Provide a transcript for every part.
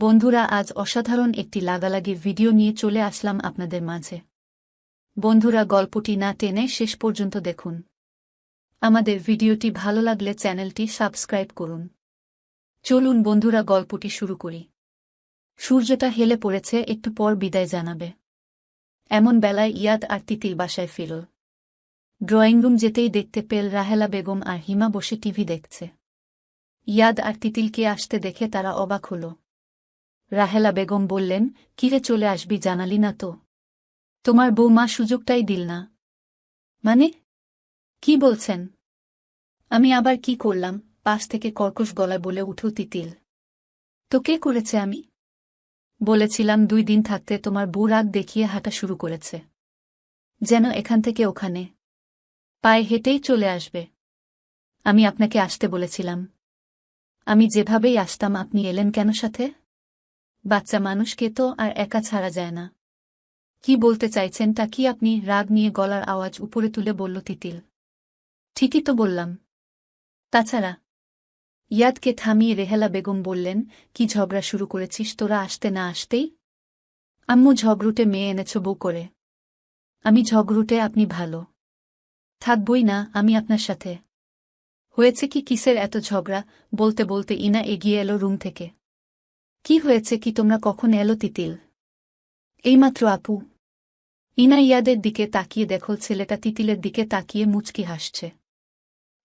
বন্ধুরা, আজ অসাধারণ একটি লাগালাগি ভিডিও নিয়ে চলে আসলাম আপনাদের মাঝে। বন্ধুরা, গল্পটি না টেনে শেষ পর্যন্ত দেখুন। আমাদের ভিডিওটি ভালো লাগলে চ্যানেলটি সাবস্ক্রাইব করুন। চলুন বন্ধুরা, গল্পটি শুরু করি। সূর্যটা হেলে পড়েছে, একটু পর বিদায় জানাবে। এমন বেলায় ইয়াদ আর তিতিল বাসায় ফিরল। ড্রয়িং রুম যেতেই দেখতে পেল রাহেলা বেগম আর হিমা বসে টিভি দেখছে। ইয়াদ আর তিতিলকে আসতে দেখে তারা অবাক হল। রাহেলা বেগম বললেন, কিরে, চলে আসবি, জানালি না তো? তোমার বৌমা সুযোগটাই দিল না। মানে, কি বলছেন? আমি আবার কি করলাম? পাশ থেকে কর্কশ গলায় বলে উঠল তিতিল। তো কে করেছে? আমি বলেছিলাম 2 দিন থাকতে তোমার বউ রাগ দেখিয়ে হাঁটা শুরু করেছে, যেন এখান থেকে ওখানে পায়ে হেঁটেই চলে আসবে। আমি আপনাকে আসতে বলেছিলাম। আমি যেভাবেই আসতাম, আপনি এলেন কেন সাথে? বাচ্চা মানুষকে তো আর একা ছাড়া যায় না। কি বলতে চাইছেন তা কি আপনি? রাগ নিয়ে গলার আওয়াজ উপরে তুলে বলল তিতিল। ঠিকই তো বললাম। তাছাড়া ইয়াদকে থামিয়ে রেহেলা বেগম বললেন, কি ঝগড়া শুরু করেছিস তোরা আসতে না আসতেই? আম্মু ঝগড়ুটে মেয়ে এনেছ বউ করে। আমি ঝগড়ুটে? আপনি ভালো থাকবই না আমি আপনার সাথে। হয়েছে কি? কিসের এত ঝগড়া? বলতে বলতে ইনা এগিয়ে এলো রুম থেকে। কি হয়েছে কি? তোমরা কখন এলো? তিতিল এইমাত্র আপু। ইনা ইয়াদের দিকে তাকিয়ে দেখল ছেলেটা তিতিলের দিকে তাকিয়ে মুচকি হাসছে।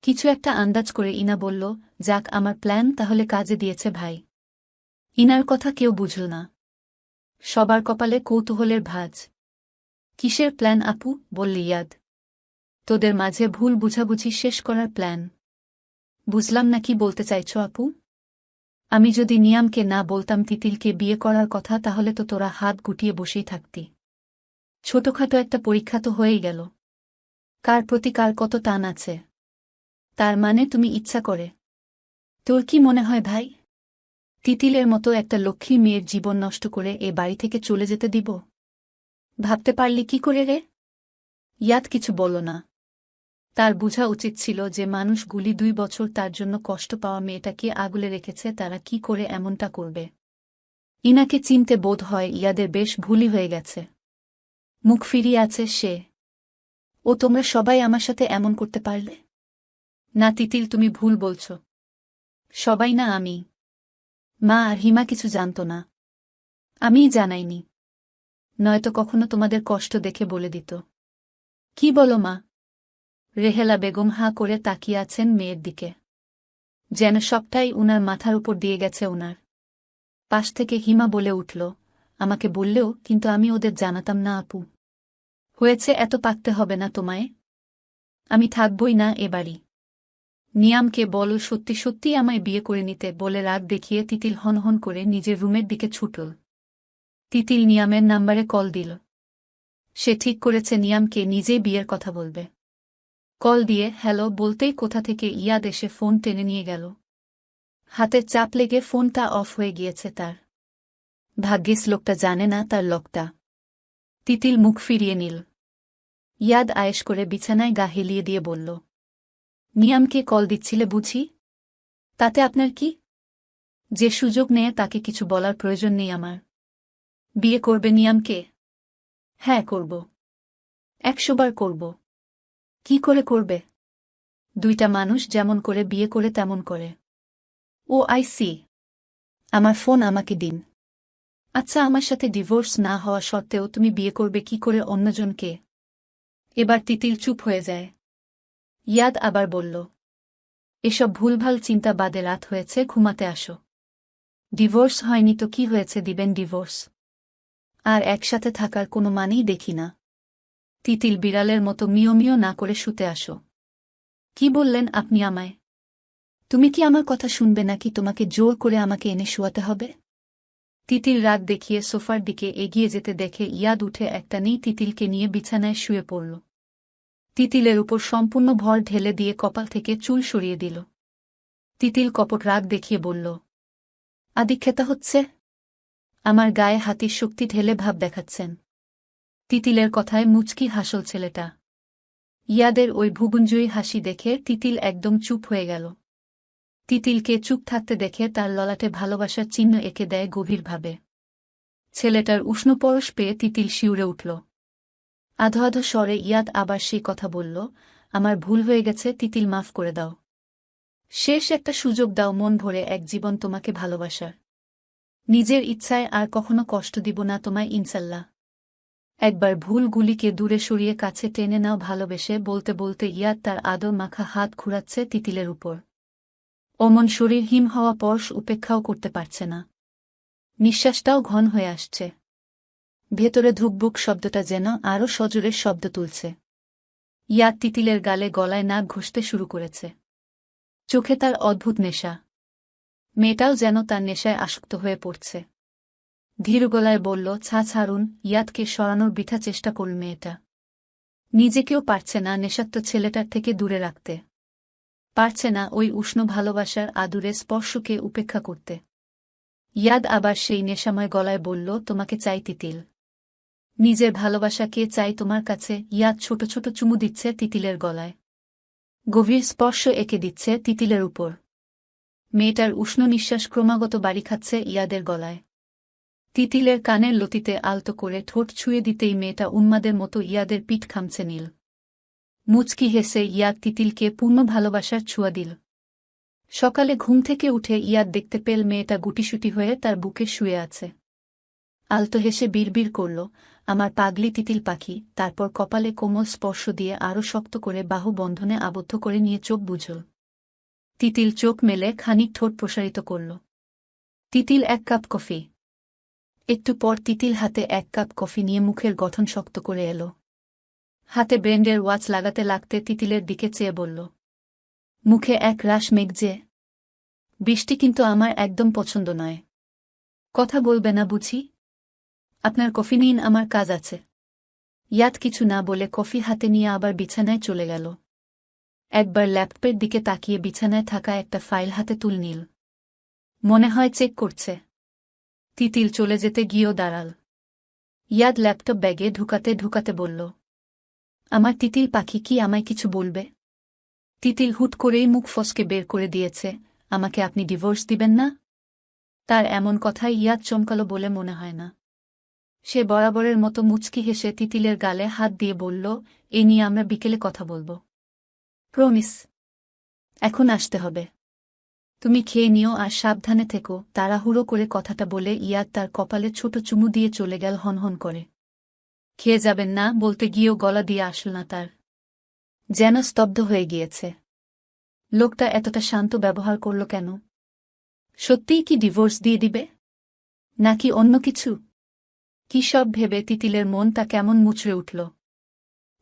কিছু একটা আন্দাজ করে ইনা বলল, যাক, আমার প্ল্যান তাহলে কাজে দিয়েছে ভাই। ইনার কথা কেউ বুঝল না। সবার কপালে কৌতূহলের ভাঁজ। কিসের প্ল্যান আপু? বলল ইয়াদ। তোদের মাঝে ভুল বুঝাবুঝি শেষ করার প্ল্যান। বুঝলাম না, কি বলতে চাইছ আপু? আমি যদি নিয়ামকে না বলতাম তিতিলকে বিয়ে করার কথা, তাহলে তো তোরা হাত গুটিয়ে বসেই থাকতি। ছোটখাটো একটা পরীক্ষা তো হয়েই গেল। কার প্রতি কার কত টান আছে। তার মানে তুমি ইচ্ছা করে? তোর কি মনে হয় ভাই, তিতিলের মতো একটা লক্ষ্মী মেয়ের জীবন নষ্ট করে এ বাড়ি থেকে চলে যেতে দিব? ভাবতে পারলি কি করে রে? ইয়াদ কিছু বলল না। তার বোঝা উচিত ছিল যে মানুষগুলি 2 বছর তার জন্য কষ্ট পাওয়া মেয়েটাকে আগলে রেখেছে, তারা কি করে এমনটা করবে। ইনাকে চিনতে বোধ হয় ইয়াদের বেশ ভুলই হয়ে গেছে। মুখ ফিরিয়ে আছে সে। ও তোমরা সবাই আমার সাথে এমন করতে পারলে? না তিতিল, তুমি ভুল বলছ। সবাই না, আমি। মা আর হিমা কিছু জানত না। আমিই জানাইনি। নয়তো কখনো তোমাদের কষ্ট দেখে বলে দিত। কি বলো মা? রেহেলা বেগম হাঁ করে তাকিয়ে আছেন মেয়ের দিকে, যেন সবটাই উনার মাথার উপর দিয়ে গেছে উনার। পাশ থেকে হিমা বলে উঠল, আমাকে বললেও কিন্তু আমি ওদের জানাতাম না আপু। হয়েছে, এত পাকতে হবে না তোমায়। আমি থাকবই না এ বাড়ি। নিয়ামকে বলো সত্যি সত্যি আমায় বিয়ে করে নিতে। বলে রাগ দেখিয়ে তিতিল হনহন করে নিজের রুমের দিকে ছুটল। তিতিল নিয়ামের নাম্বারে কল দিল। সে ঠিক করেছে নিয়ামকে নিজেই বিয়ের কথা বলবে। কল দিয়ে হ্যালো বলতেই কোথা থেকে ইয়াদ এসে ফোন টেনে নিয়ে গেল। হাতের চাপ লেগে ফোনটা অফ হয়ে গিয়েছে তার। ভাগ্যিস লোকটা জানে না তার লকটা। তিতিল মুখ ফিরিয়ে নিল। ইয়াদ আয়েশ করে বিছানায় গা হেলিয়ে দিয়ে বলল, নিয়ামকে কল দিচ্ছিলে বুঝি? তাতে আপনার কি? যে সুযোগ নেয় তাকে কিছু বলার প্রয়োজন নেই আমার। বিয়ে করবে নিয়ামকে? হ্যাঁ করব। 100 বার করব। কি করে করবে? 2টা মানুষ যেমন করে বিয়ে করে তেমন করে। ও আই সি। আমার ফোন আমাকে দিন। আচ্ছা, আমার সাথে ডিভোর্স না হওয়া সত্ত্বেও তুমি বিয়ে করবে কি করে অন্যজনকে? এবার তিতিল চুপ হয়ে যায়। ইয়াদ আবার বলল, এসব ভুলভাল চিন্তা বাদে রাত হয়েছে, ঘুমাতে আসো। ডিভোর্স হয়নি তো কি হয়েছে, দিবেন ডিভোর্স। আর একসাথে থাকার কোনো মানেই দেখি না। তিতিল বিড়ালের মতো মিও মিও না করে শুতে আসো। কি বললেন আপনি আমায়? তুমি কি আমার কথা শুনবে নাকি তোমাকে জোর করে আমাকে এনে শোয়াতে হবে? তিতিল রাগ দেখিয়ে সোফার দিকে এগিয়ে যেতে দেখে ইয়াদ উঠে একটা নেই তিতিলকে নিয়ে বিছানায় শুয়ে পড়ল। তিতিলের উপর সম্পূর্ণ ভর ঢেলে দিয়ে কপাল থেকে চুল সরিয়ে দিল। তিতিল কপট রাগ দেখিয়ে বলল, আদিক্ষেতা হচ্ছে? আমার গায়ে হাতির শক্তি ঢেলে ভাব দেখাচ্ছেন? তিতিলের কথায় মুচকি হাসল ছেলেটা। ইয়াদের ওই ভুবনজয়ী হাসি দেখে তিতিল একদম চুপ হয়ে গেল। তিতিলকে চুপ থাকতে দেখে তার ললাটে ভালোবাসার চিহ্ন এঁকে দেয় গভীরভাবে। ছেলেটার উষ্ণ পরশ পেয়ে তিতিল শিউরে উঠল। আধো আধো স্বরে ইয়াদ আবার সেই কথা বলল, আমার ভুল হয়ে গেছে তিতিল, মাফ করে দাও। শেষ একটা সুযোগ দাও মন ভরে এক জীবন তোমাকে ভালোবাসার। নিজের ইচ্ছায় আর কখনো কষ্ট দিব না তোমায় ইনশাল্লাহ। একবার ভুলগুলিকে দূরে সরিয়ে কাছে টেনে নাও ভালোবেসে, বলতে বলতে ইয়াদ তার আদর মাখা হাত ঘুরাচ্ছে তিতিলের উপর। অমন শরীর হিম হওয়া স্পর্শ উপেক্ষাও করতে পারছে না। নিঃশ্বাসটাও ঘন হয়ে আসছে। ভেতরে ধুকবুক শব্দটা যেন আরও সজোরের শব্দ তুলছে। ইয়াদ তিতিলের গালে গলায় নাক ঘষতে শুরু করেছে। চোখে তার অদ্ভুত নেশা। মেয়েটাও যেন তার নেশায় আসক্ত হয়ে পড়ছে। ধীর গলায় বলল, ছাড়ুন। ইয়াদকে সরানোর বৃথা চেষ্টা করল মেয়েটা। নিজেকেও পারছে না নেশাত্ম ছেলেটার থেকে দূরে রাখতে। পারছে না ওই উষ্ণ ভালোবাসার আদুরে স্পর্শকে উপেক্ষা করতে। ইয়াদ আবার সেই নেশাময় গলায় বলল, তোমাকে চাই তিতিল। নিজের ভালোবাসাকে চাই তোমার কাছে। ইয়াদ ছোট ছোট চুমু দিচ্ছে তিতিলের গলায়। গভীর স্পর্শ এঁকে দিচ্ছে তিতিলের উপর। মেয়েটার উষ্ণ নিঃশ্বাস ক্রমাগত বাড়ি খাচ্ছে ইয়াদের গলায়। তিতিলের কানের লতিতে আলতো করে ঠোঁট ছুঁয়ে দিতেই মেয়েটা উন্মাদের মতো ইয়াদের পিঠ খামছে নীল। মুচকি হেসে ইয়াদ তিতিলকে পূর্ণ ভালোবাসার ছোঁয়া দিল। সকালে ঘুম থেকে উঠে ইয়াদ দেখতে পেল মেয়েটা গুটিসুটি হয়ে তার বুকে শুয়ে আছে। আলতো হেসে বিড়বিড় করল, আমার পাগলি তিতিল পাখি। তারপর কপালে কোমল স্পর্শ দিয়ে আরও শক্ত করে বাহু বন্ধনে আবদ্ধ করে নিয়ে চোখ বুঝল। তিতিল চোখ মেলে খানিক ঠোঁট প্রসারিত করল। তিতিল 1 কাপ কফি। একটু পর তিতিল হাতে 1 কাপ কফি নিয়ে মুখের গঠন শক্ত করে এলো। হাতে ব্র্যান্ডের ওয়াচ লাগাতে লাগতে তিতিলের দিকে চেয়ে বলল, মুখে এক রাশ মেঘ যে। বৃষ্টি কিন্তু আমার একদম পছন্দ নয়। কথা বলবে না বুঝি? আপনার কফি নিন, আমার কাজ আছে। ইয়াদ কিছু না বলে কফি হাতে নিয়ে আবার বিছানায় চলে গেল। একবার ল্যাপটপের দিকে তাকিয়ে বিছানায় থাকা একটা ফাইল হাতে তুল নিল। মনে হয় চেক করছে। তিতিল চলে যেতে গিয়েও দাঁড়াল। ইয়াদ ল্যাপটপ ব্যাগে ঢুকাতে ঢুকাতে বলল, আমার তিতিল পাখি কি আমায় কিছু বলবে? তিতিল হুট করেই মুখ ফসকে বের করে দিয়েছে, আমাকে আপনি ডিভোর্স দিবেন না? তার এমন কথায় ইয়াদ চমকালো বলে মনে হয় না। সে বরাবরের মতো মুচকি হেসে তিতিলের গালে হাত দিয়ে বলল, এ নিয়ে আমরা বিকেলে কথা বলবো। প্রমিস। এখন আসতে হবে। তুমি খেয়ে নিও আর সাবধানে থেকো। তাড়াহুড়ো করে কথাটা বলে ইয়াদ তার কপালে ছোট চুমু দিয়ে চলে গেল হনহন করে। খেয়ে যাবেন না বলতে গিয়েও গলা দিয়ে আসল না তার। যেন স্তব্ধ হয়ে গিয়েছে। লোকটা এতটা শান্ত ব্যবহার করল কেন? সত্যিই কি ডিভোর্স দিয়ে দিবে? নাকি অন্য কিছু? কি সব ভেবে তিতিলের মনটা কেমন মুচড়ে উঠল।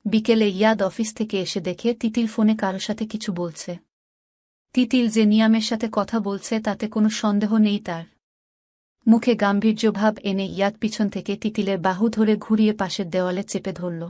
বিকেলে ইয়াদ অফিস থেকে এসে দেখে তিতিল ফোনে কারো সাথে কিছু বলছে। তিতিল যে নিয়ামের সাথে কথা বলছে তাতে কোনো সন্দেহ নেই তার। মুখে গাম্ভীর্য ভাব এনে ইয়াদ পিছন থেকে তিতিলের বাহু ধরে ঘুরিয়ে পাশের দেওয়ালে চেপে ধরল।